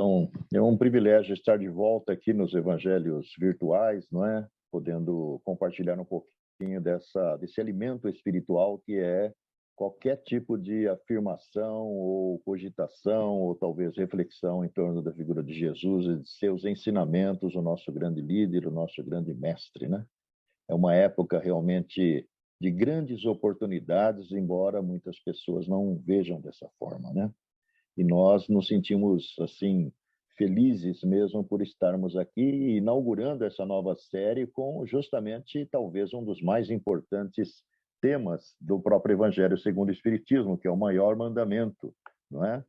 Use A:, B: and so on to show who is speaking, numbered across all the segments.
A: Então, é um privilégio estar de volta aqui nos evangelhos virtuais, não é? Podendo compartilhar um pouquinho desse alimento espiritual que é qualquer tipo de afirmação ou cogitação ou talvez reflexão em torno da figura de Jesus e de seus ensinamentos, o nosso grande líder, o nosso grande mestre, né? É uma época realmente de grandes oportunidades, embora muitas pessoas não vejam dessa forma, né? E nós nos sentimos, assim, felizes mesmo por estarmos aqui inaugurando essa nova série com justamente, talvez, um dos mais importantes temas do próprio Evangelho segundo o Espiritismo, que é o maior mandamento, não é?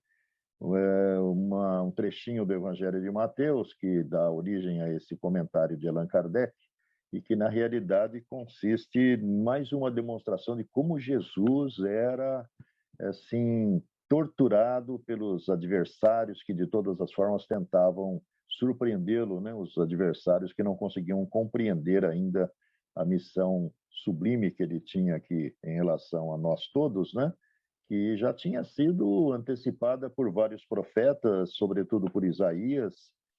A: Um trechinho do Evangelho de Mateus, que dá origem a esse comentário de Allan Kardec, e que, na realidade, consiste em mais uma demonstração de como Jesus era, assim, torturado pelos adversários que, de todas as formas, tentavam surpreendê-lo, né? Os adversários que não conseguiam compreender ainda a missão sublime que ele tinha aqui em relação a nós todos, né? Que já tinha sido antecipada por vários profetas, sobretudo por Isaías,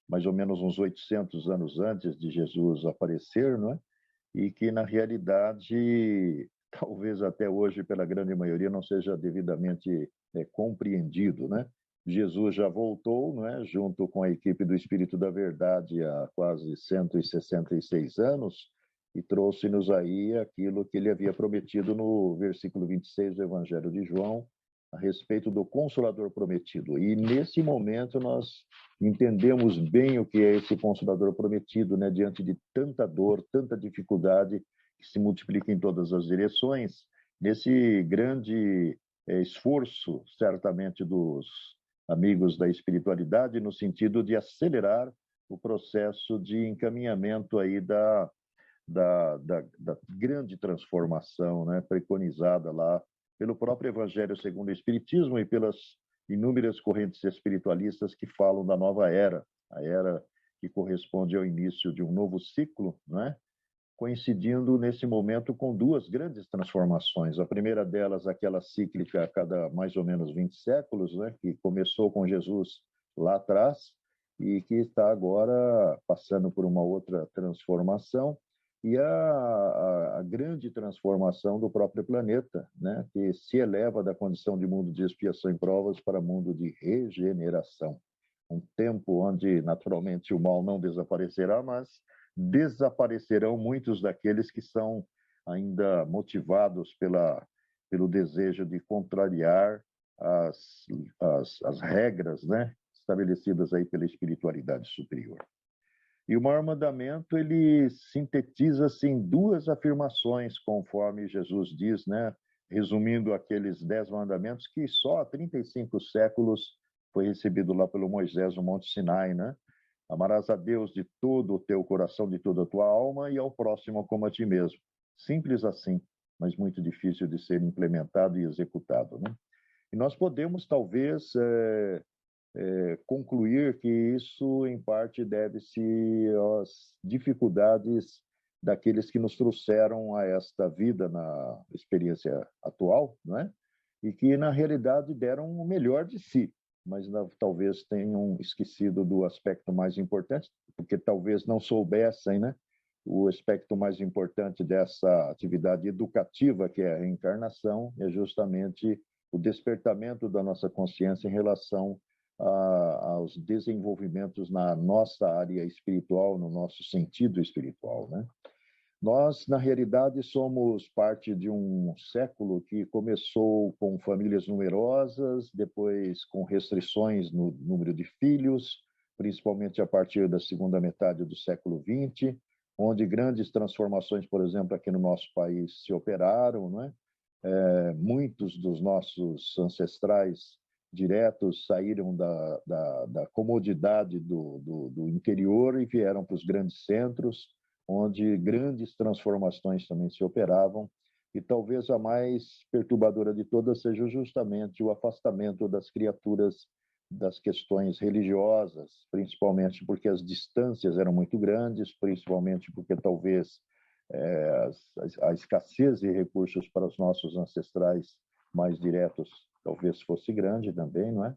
A: mais ou menos uns 800 anos antes de Jesus aparecer, não é? E que, na realidade, talvez até hoje, pela grande maioria, não seja devidamente compreendido, né? Jesus já voltou, não é? Junto com a equipe do Espírito da Verdade há quase 166 anos, e trouxe-nos aí aquilo que ele havia prometido no versículo 26 do Evangelho de João, a respeito do Consolador prometido. E nesse momento nós entendemos bem o que é esse Consolador prometido, né? Diante de tanta dor, tanta dificuldade que se multiplica em todas as direções, nesse grande esforço, certamente, dos amigos da espiritualidade, no sentido de acelerar o processo de encaminhamento aí da grande transformação, né, preconizada lá pelo próprio Evangelho segundo o Espiritismo e pelas inúmeras correntes espiritualistas que falam da nova era, a era que corresponde ao início de um novo ciclo, né, coincidindo nesse momento com duas grandes transformações. A primeira delas, aquela cíclica a cada mais ou menos 20 séculos, né, que começou com Jesus lá atrás e que está agora passando por uma outra transformação, e a grande transformação do próprio planeta, né, que se eleva da condição de mundo de expiação e provas para mundo de regeneração. Um tempo onde, naturalmente, o mal não desaparecerá, mas desaparecerão muitos daqueles que são ainda motivados pelo desejo de contrariar as regras, né, estabelecidas aí pela espiritualidade superior. E o maior mandamento, ele sintetiza-se em duas afirmações, conforme Jesus diz, né? Resumindo aqueles 10 mandamentos que só há 35 séculos foi recebido lá pelo Moisés no Monte Sinai, né? Amarás a Deus de todo o teu coração, de toda a tua alma e ao próximo como a ti mesmo. Simples assim, mas muito difícil de ser implementado e executado, né? E nós podemos, talvez, concluir que isso, em parte, deve-se às dificuldades daqueles que nos trouxeram a esta vida na experiência atual, não é? E que, na realidade, deram o melhor de si, mas talvez tenham esquecido do aspecto mais importante, porque talvez não soubessem, né? O aspecto mais importante dessa atividade educativa, que é a reencarnação, é justamente o despertamento da nossa consciência em relação aos desenvolvimentos na nossa área espiritual, no nosso sentido espiritual, né? Nós, na realidade, somos parte de um século que começou com famílias numerosas, depois com restrições no número de filhos, principalmente a partir da segunda metade do século XX, onde grandes transformações, por exemplo, aqui no nosso país se operaram, não é? Muitos dos nossos ancestrais diretos saíram da comodidade do interior e vieram para os grandes centros, onde grandes transformações também se operavam, e talvez a mais perturbadora de todas seja justamente o afastamento das criaturas das questões religiosas, principalmente porque as distâncias eram muito grandes, principalmente porque talvez a escassez de recursos para os nossos ancestrais mais diretos talvez fosse grande também, não é?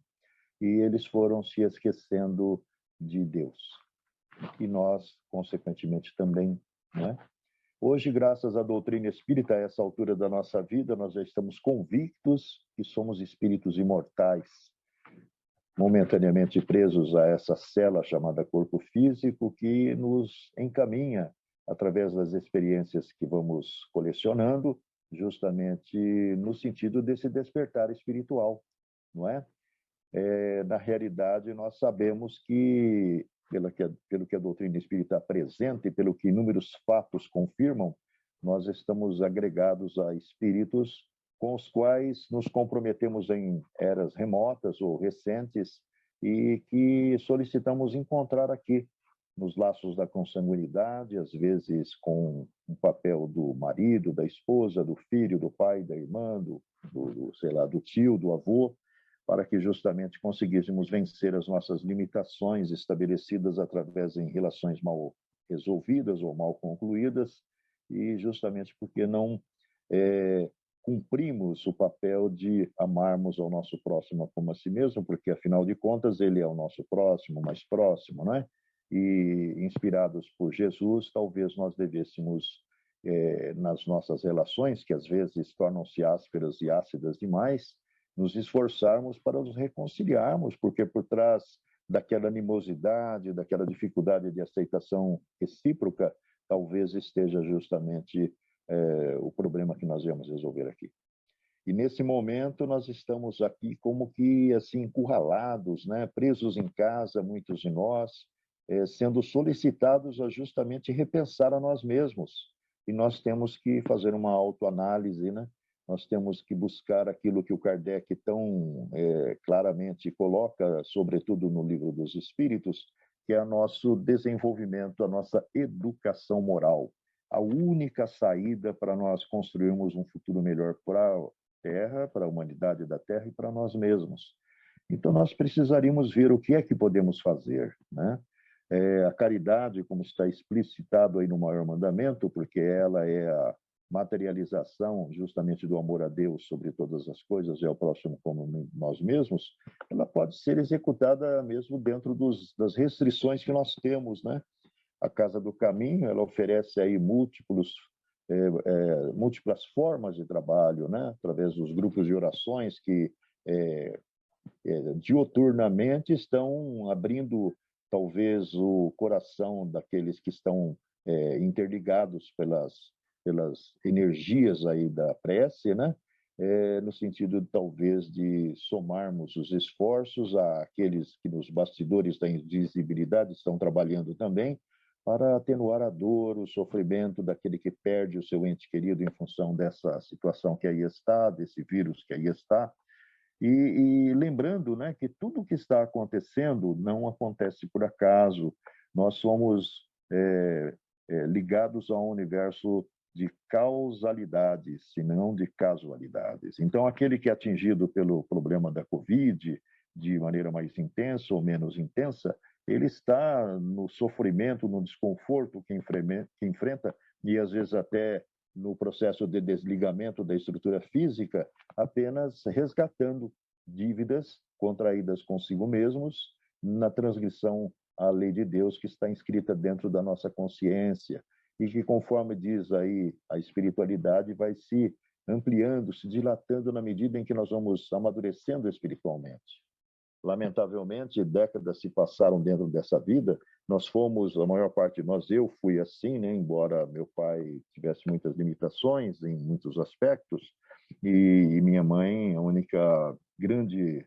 A: e eles foram se esquecendo de Deus. E nós, consequentemente, também, né? Hoje, graças à doutrina espírita, a essa altura da nossa vida, nós já estamos convictos que somos espíritos imortais, momentaneamente presos a essa cela chamada corpo físico, que nos encaminha, através das experiências que vamos colecionando, justamente no sentido desse despertar espiritual, não é? Na realidade, nós sabemos que, pelo que a doutrina espírita apresenta e pelo que inúmeros fatos confirmam, nós estamos agregados a espíritos com os quais nos comprometemos em eras remotas ou recentes e que solicitamos encontrar aqui, nos laços da consanguinidade, às vezes com o papel do marido, da esposa, do filho, do pai, da irmã, sei lá, do tio, do avô, para que justamente conseguíssemos vencer as nossas limitações estabelecidas através em relações mal resolvidas ou mal concluídas, e justamente porque não cumprimos o papel de amarmos ao nosso próximo como a si mesmo, porque afinal de contas ele é o nosso próximo, mais próximo, né? E inspirados por Jesus, talvez nós devêssemos, nas nossas relações, que às vezes tornam-se ásperas e ácidas demais, nos esforçarmos para nos reconciliarmos, porque por trás daquela animosidade, daquela dificuldade de aceitação recíproca, talvez esteja justamente o problema que nós vamos resolver aqui. E nesse momento nós estamos aqui como que assim encurralados, né, presos em casa, muitos de nós, sendo solicitados a justamente repensar a nós mesmos. E nós temos que fazer uma autoanálise, né? Nós temos que buscar aquilo que o Kardec tão claramente coloca, sobretudo no Livro dos Espíritos, que é o nosso desenvolvimento, a nossa educação moral. A única saída para nós construirmos um futuro melhor para a Terra, para a humanidade da Terra e para nós mesmos. Então, nós precisaríamos ver o que é que podemos fazer, né? A caridade, como está explicitado aí no maior mandamento, porque ela é a materialização justamente do amor a Deus sobre todas as coisas e ao próximo como nós mesmos, ela pode ser executada mesmo dentro das restrições que nós temos, né? A Casa do Caminho, ela oferece aí múltiplas formas de trabalho, né? Através dos grupos de orações que diuturnamente estão abrindo talvez o coração daqueles que estão interligados pelas energias aí da prece, né? No sentido talvez de somarmos os esforços àqueles que nos bastidores da invisibilidade estão trabalhando também para atenuar a dor, o sofrimento daquele que perde o seu ente querido em função dessa situação que aí está, desse vírus que aí está. E lembrando, né, que tudo o que está acontecendo não acontece por acaso. Nós somos ligados a um universo de causalidades, e não de casualidades. Então, aquele que é atingido pelo problema da Covid, de maneira mais intensa ou menos intensa, ele está no sofrimento, no desconforto que enfrenta, e às vezes até no processo de desligamento da estrutura física, apenas resgatando dívidas contraídas consigo mesmos na transgressão à lei de Deus que está inscrita dentro da nossa consciência e que, conforme diz aí a espiritualidade, vai se ampliando, se dilatando na medida em que nós vamos amadurecendo espiritualmente. Lamentavelmente, décadas se passaram dentro dessa vida. Nós fomos, a maior parte de nós, eu fui assim, né? Embora meu pai tivesse muitas limitações em muitos aspectos, e minha mãe, a única grande,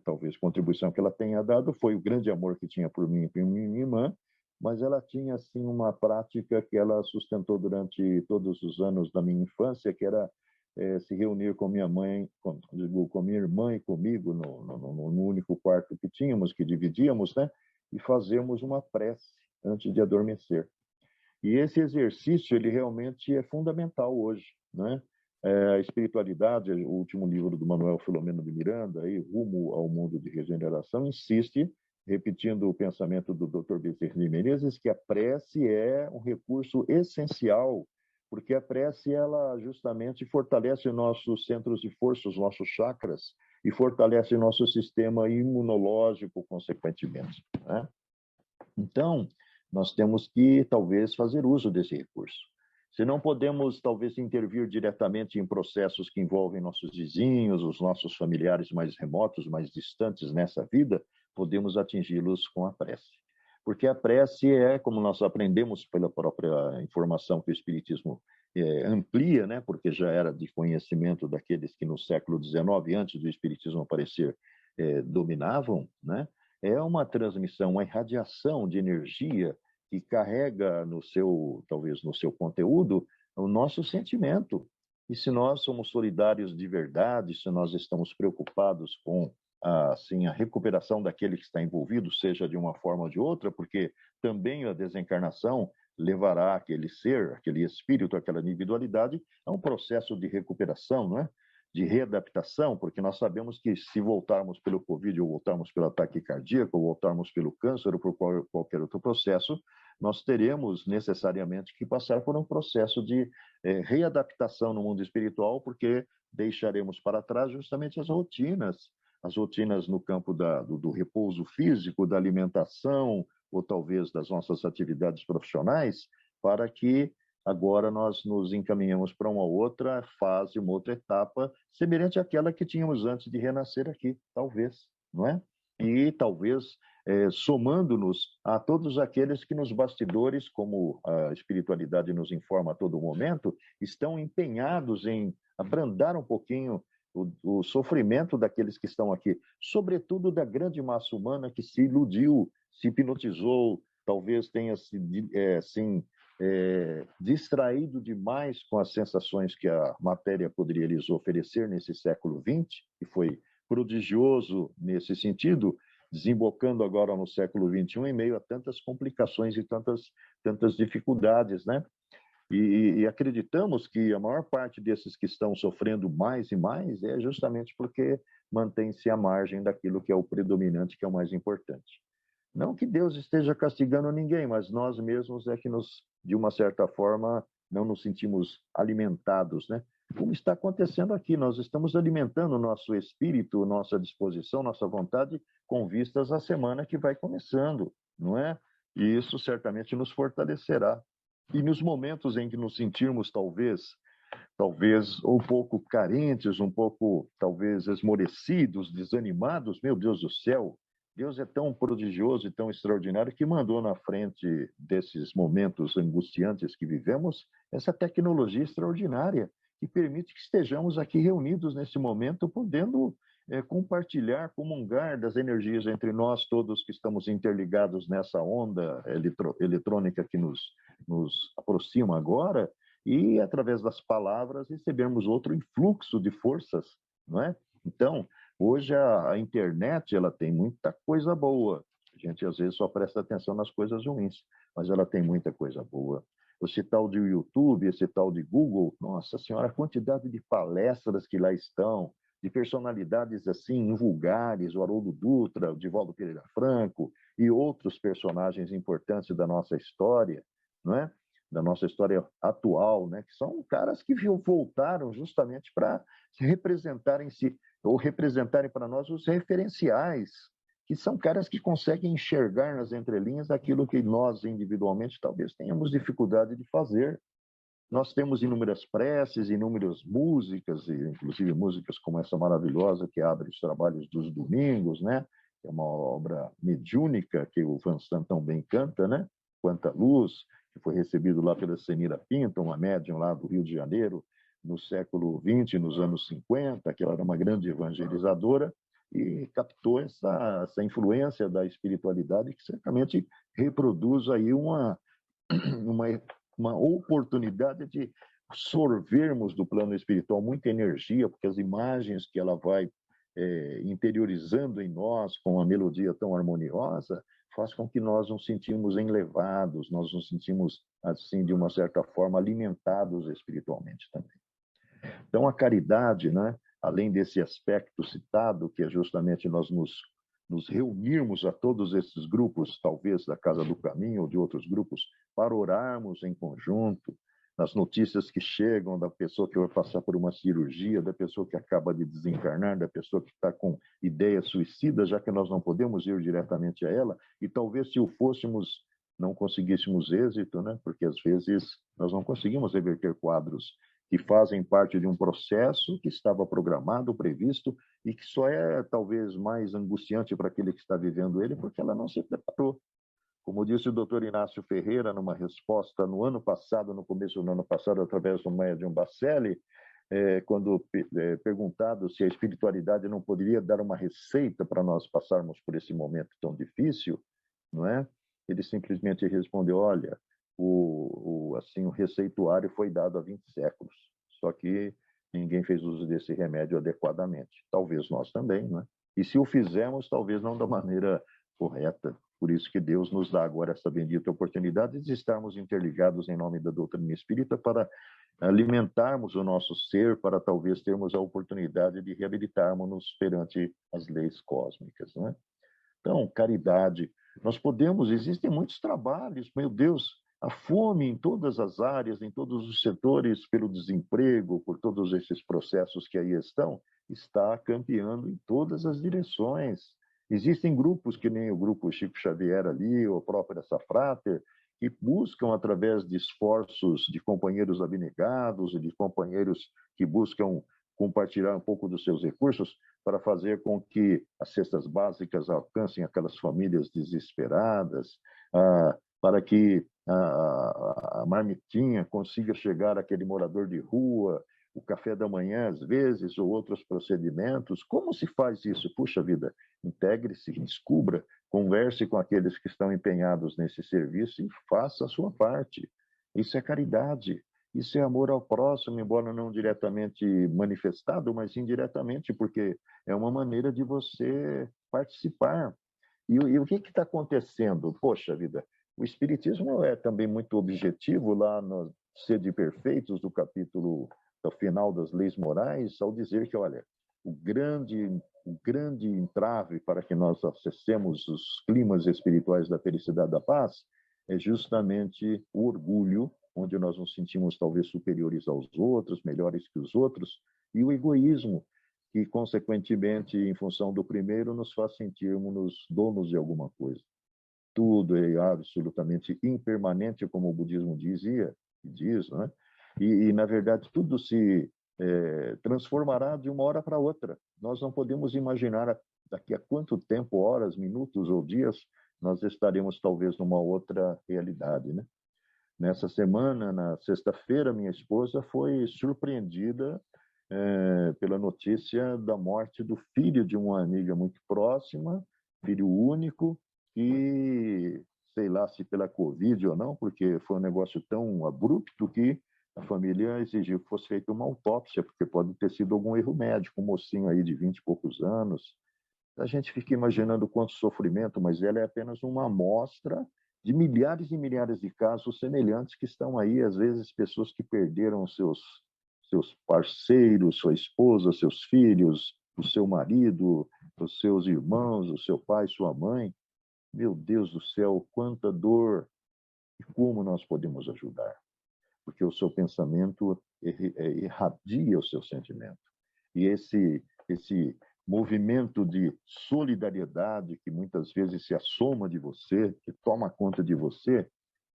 A: talvez, contribuição que ela tenha dado foi o grande amor que tinha por mim e por minha irmã, mas ela tinha, assim, uma prática que ela sustentou durante todos os anos da minha infância, que era se reunir com minha mãe, com minha irmã e comigo no único quarto que tínhamos, que dividíamos, né? E fazermos uma prece antes de adormecer. E esse exercício, ele realmente é fundamental hoje, né? A espiritualidade, o último livro do Manuel Filomeno de Miranda, aí, Rumo ao Mundo de Regeneração, insiste, repetindo o pensamento do Dr. Bezerra de Menezes, que a prece é um recurso essencial, porque a prece, ela justamente fortalece nossos centros de força, os nossos chakras, e fortalece nosso sistema imunológico, consequentemente, né? Então, nós temos que, talvez, fazer uso desse recurso. Se não podemos, talvez, intervir diretamente em processos que envolvem nossos vizinhos, os nossos familiares mais remotos, mais distantes nessa vida, podemos atingi-los com a prece. Porque a prece é, como nós aprendemos pela própria informação que o Espiritismo amplia, né? Porque já era de conhecimento daqueles que no século XIX, antes do Espiritismo aparecer, dominavam, né? É uma transmissão, uma irradiação de energia que carrega no seu, talvez no seu conteúdo, o nosso sentimento. E se nós somos solidários de verdade, se nós estamos preocupados com assim, a recuperação daquele que está envolvido, seja de uma forma ou de outra, porque também a desencarnação levará aquele ser, aquele espírito, aquela individualidade a um processo de recuperação, não é? De readaptação, porque nós sabemos que se voltarmos pelo Covid, ou voltarmos pelo ataque cardíaco, ou voltarmos pelo câncer, ou por qualquer outro processo, nós teremos necessariamente que passar por um processo de readaptação no mundo espiritual, porque deixaremos para trás justamente as rotinas no campo do repouso físico, da alimentação, ou talvez das nossas atividades profissionais, para que agora nós nos encaminhamos para uma outra fase, uma outra etapa, semelhante àquela que tínhamos antes de renascer aqui, talvez, não é? E talvez somando-nos a todos aqueles que nos bastidores, como a espiritualidade nos informa a todo momento, estão empenhados em abrandar um pouquinho o sofrimento daqueles que estão aqui, sobretudo da grande massa humana que se iludiu, se hipnotizou, talvez tenha se distraído demais com as sensações que a matéria poderia lhes oferecer nesse século XX, que foi prodigioso nesse sentido, desembocando agora no século XXI em meio a tantas complicações e tantas dificuldades, né? E acreditamos que a maior parte desses que estão sofrendo mais e mais é justamente porque mantém-se à margem daquilo que é o predominante, que é o mais importante. Não que Deus esteja castigando ninguém, mas nós mesmos é que de uma certa forma, não nos sentimos alimentados, né? Como está acontecendo aqui, nós estamos alimentando o nosso espírito, nossa disposição, nossa vontade, com vistas à semana que vai começando, não é? E isso certamente nos fortalecerá. E nos momentos em que nos sentirmos talvez um pouco carentes, um pouco talvez esmorecidos, desanimados, meu Deus do céu, Deus é tão prodigioso e tão extraordinário que mandou na frente desses momentos angustiantes que vivemos essa tecnologia extraordinária que permite que estejamos aqui reunidos nesse momento, podendo compartilhar, comungar das energias entre nós todos que estamos interligados nessa onda eletrônica que nos aproxima agora, e através das palavras recebermos outro influxo de forças, não é? Então, hoje a internet ela tem muita coisa boa. A gente às vezes só presta atenção nas coisas ruins, mas ela tem muita coisa boa. Esse tal de YouTube, esse tal de Google, nossa senhora, a quantidade de palestras que lá estão, de personalidades assim invulgares, o Haroldo Dutra, o Divaldo Pereira Franco e outros personagens importantes da nossa história, não é? Da nossa história atual, né? Que são caras que voltaram justamente para se representarem-se ou representarem para nós os referenciais, que são caras que conseguem enxergar nas entrelinhas aquilo que nós individualmente talvez tenhamos dificuldade de fazer. Nós temos inúmeras preces, inúmeras músicas, inclusive músicas como essa maravilhosa que abre os trabalhos dos domingos, né? É uma obra mediúnica que o Van Sant tão bem canta, né? Quanta Luz, que foi recebido lá pela Senira Pinto, uma médium lá do Rio de Janeiro, no século XX, nos anos 50, que ela era uma grande evangelizadora e captou essa influência da espiritualidade que certamente reproduz aí uma oportunidade de absorvermos do plano espiritual muita energia, porque as imagens que ela vai interiorizando em nós com uma melodia tão harmoniosa faz com que nós nos sentimos enlevados, nós nos sentimos, assim, de uma certa forma, alimentados espiritualmente também. Então, a caridade, né, além desse aspecto citado, que é justamente nós nos reunirmos a todos esses grupos, talvez da Casa do Caminho ou de outros grupos, para orarmos em conjunto, nas notícias que chegam da pessoa que vai passar por uma cirurgia, da pessoa que acaba de desencarnar, da pessoa que está com ideias suicidas, já que nós não podemos ir diretamente a ela, e talvez se o fôssemos, não conseguíssemos êxito, né? Porque às vezes nós não conseguimos reverter quadros que fazem parte de um processo que estava programado, previsto, e que só é talvez mais angustiante para aquele que está vivendo ele, porque ela não se preparou. Como disse o doutor Inácio Ferreira, numa resposta no ano passado, no começo do ano passado, através do médium Bacelli, quando perguntado se a espiritualidade não poderia dar uma receita para nós passarmos por esse momento tão difícil, não é? Ele simplesmente respondeu: olha, o receituário foi dado há 20 séculos, só que ninguém fez uso desse remédio adequadamente. Talvez nós também, não é? E se o fizermos, talvez não da maneira correta. Por isso que Deus nos dá agora essa bendita oportunidade de estarmos interligados em nome da doutrina espírita para alimentarmos o nosso ser, para talvez termos a oportunidade de reabilitarmos-nos perante as leis cósmicas, não é? Então, caridade. Nós podemos, existem muitos trabalhos, meu Deus, a fome em todas as áreas, em todos os setores, pelo desemprego, por todos esses processos que aí estão, está campeando em todas as direções. Existem grupos, que nem o grupo Chico Xavier ali, ou a própria Safrater, que buscam, através de esforços de companheiros abnegados, de companheiros que buscam compartilhar um pouco dos seus recursos, para fazer com que as cestas básicas alcancem aquelas famílias desesperadas, para que a marmitinha consiga chegar àquele morador de rua, o café da manhã, às vezes, ou outros procedimentos. Como se faz isso? Puxa vida, integre-se, descubra, converse com aqueles que estão empenhados nesse serviço e faça a sua parte. Isso é caridade. Isso é amor ao próximo, embora não diretamente manifestado, mas indiretamente, porque é uma maneira de você participar. E o que está acontecendo? Poxa vida, o Espiritismo é também muito objetivo lá no Sede Perfeitos, do capítulo do final das leis morais, ao dizer que, olha, o grande entrave para que nós acessemos os climas espirituais da felicidade da paz é justamente o orgulho, onde nós nos sentimos talvez superiores aos outros, melhores que os outros, e o egoísmo, que, consequentemente, em função do primeiro, nos faz sentirmos donos de alguma coisa. Tudo é absolutamente impermanente, como o budismo diz, né? Na verdade, tudo se transformará de uma hora para outra. Nós não podemos imaginar daqui a quanto tempo, horas, minutos ou dias, nós estaremos talvez numa outra realidade, né? Nessa semana, na sexta-feira, minha esposa foi surpreendida pela notícia da morte do filho de uma amiga muito próxima, filho único, e sei lá se pela Covid ou não, porque foi um negócio tão abrupto que a família exigiu que fosse feita uma autópsia, porque pode ter sido algum erro médico, um mocinho aí de 20 e poucos anos. A gente fica imaginando quanto sofrimento, mas ela é apenas uma amostra de milhares e milhares de casos semelhantes que estão aí, às vezes pessoas que perderam seus parceiros, sua esposa, seus filhos, o seu marido, os seus irmãos, o seu pai, sua mãe. Meu Deus do céu, quanta dor! E como nós podemos ajudar? Porque o seu pensamento irradia o seu sentimento. E esse movimento de solidariedade que muitas vezes se assoma de você, que toma conta de você,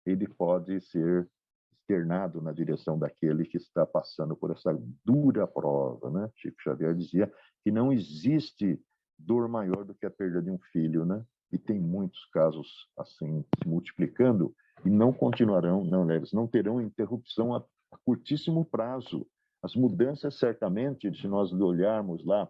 A: ele pode ser externado na direção daquele que está passando por essa dura prova, né? Chico Xavier dizia que não existe dor maior do que a perda de um filho, né? E tem muitos casos assim se multiplicando e não continuarão, eles não terão interrupção a curtíssimo prazo. As mudanças, certamente, se nós olharmos lá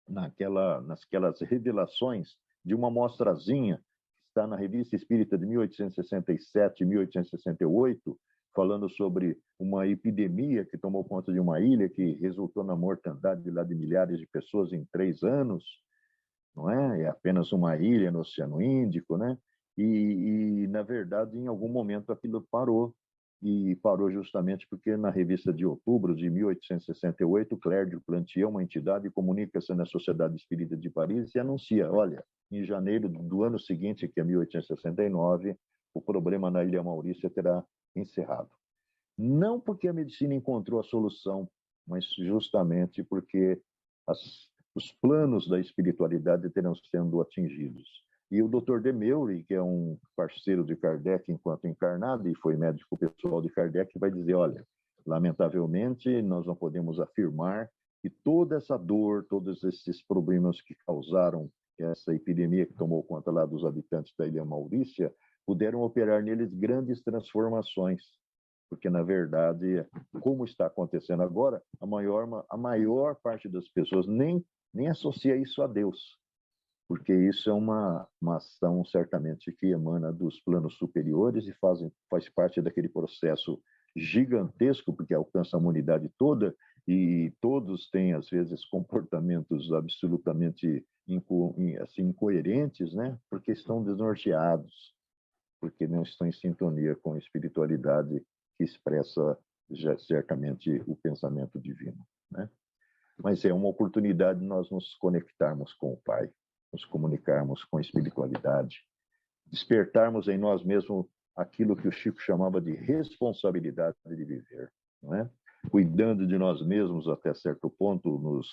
A: nasquelas revelações de uma amostrazinha que está na Revista Espírita de 1867 e 1868, falando sobre uma epidemia que tomou conta de uma ilha, que resultou na mortandade lá de milhares de pessoas em 3 anos, não é? É apenas uma ilha no Oceano Índico, né? Na verdade, em algum momento aquilo parou, e parou justamente porque na revista de outubro de 1868, Clérdio Plantier, uma entidade, comunica-se na Sociedade Espírita de Paris e anuncia, olha, em janeiro do ano seguinte, que é 1869, o problema na Ilha Maurícia terá encerrado. Não porque a medicina encontrou a solução, mas justamente porque os planos da espiritualidade terão sendo atingidos. E o Dr. Demeury, que é um parceiro de Kardec enquanto encarnado e foi médico pessoal de Kardec, vai dizer, olha, lamentavelmente nós não podemos afirmar que toda essa dor, todos esses problemas que causaram essa epidemia que tomou conta lá dos habitantes da Ilha Maurícia, puderam operar neles grandes transformações. Porque, na verdade, como está acontecendo agora, a maior parte das pessoas nem associa isso a Deus, porque isso é uma ação, certamente, que emana dos planos superiores e faz parte daquele processo gigantesco, porque alcança a humanidade toda, e todos têm, às vezes, comportamentos absolutamente assim, incoerentes, né? Porque estão desnorteados, porque não estão em sintonia com a espiritualidade que expressa certamente o pensamento divino, né? Mas é uma oportunidade de nós nos conectarmos com o Pai, nos comunicarmos com a espiritualidade, despertarmos em nós mesmos aquilo que o Chico chamava de responsabilidade de viver, não é? Cuidando de nós mesmos até certo ponto, nos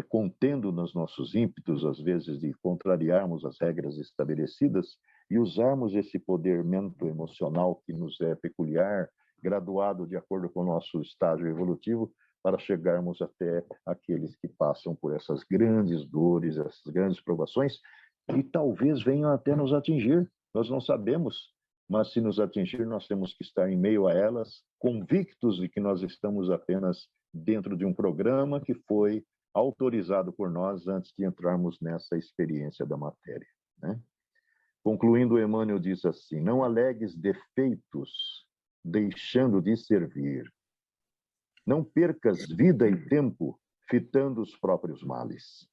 A: contendo nos nossos ímpetos, às vezes, de contrariarmos as regras estabelecidas e usarmos esse poder mento-emocional que nos é peculiar, graduado de acordo com o nosso estágio evolutivo, para chegarmos até aqueles que passam por essas grandes dores, essas grandes provações, que talvez venham até nos atingir. Nós não sabemos, mas se nos atingir, nós temos que estar em meio a elas, convictos de que nós estamos apenas dentro de um programa que foi autorizado por nós antes de entrarmos nessa experiência da matéria, né? Concluindo, Emmanuel diz assim: não alegues defeitos deixando de servir. Não percas vida e tempo fitando os próprios males.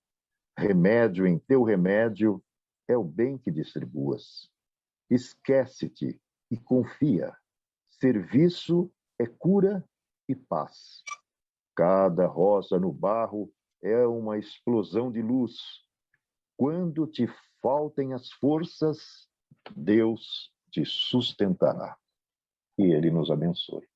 A: Remédio em teu remédio é o bem que distribuas. Esquece-te e confia. Serviço é cura e paz. Cada rosa no barro é uma explosão de luz. Quando te faltem as forças, Deus te sustentará. E Ele nos abençoe.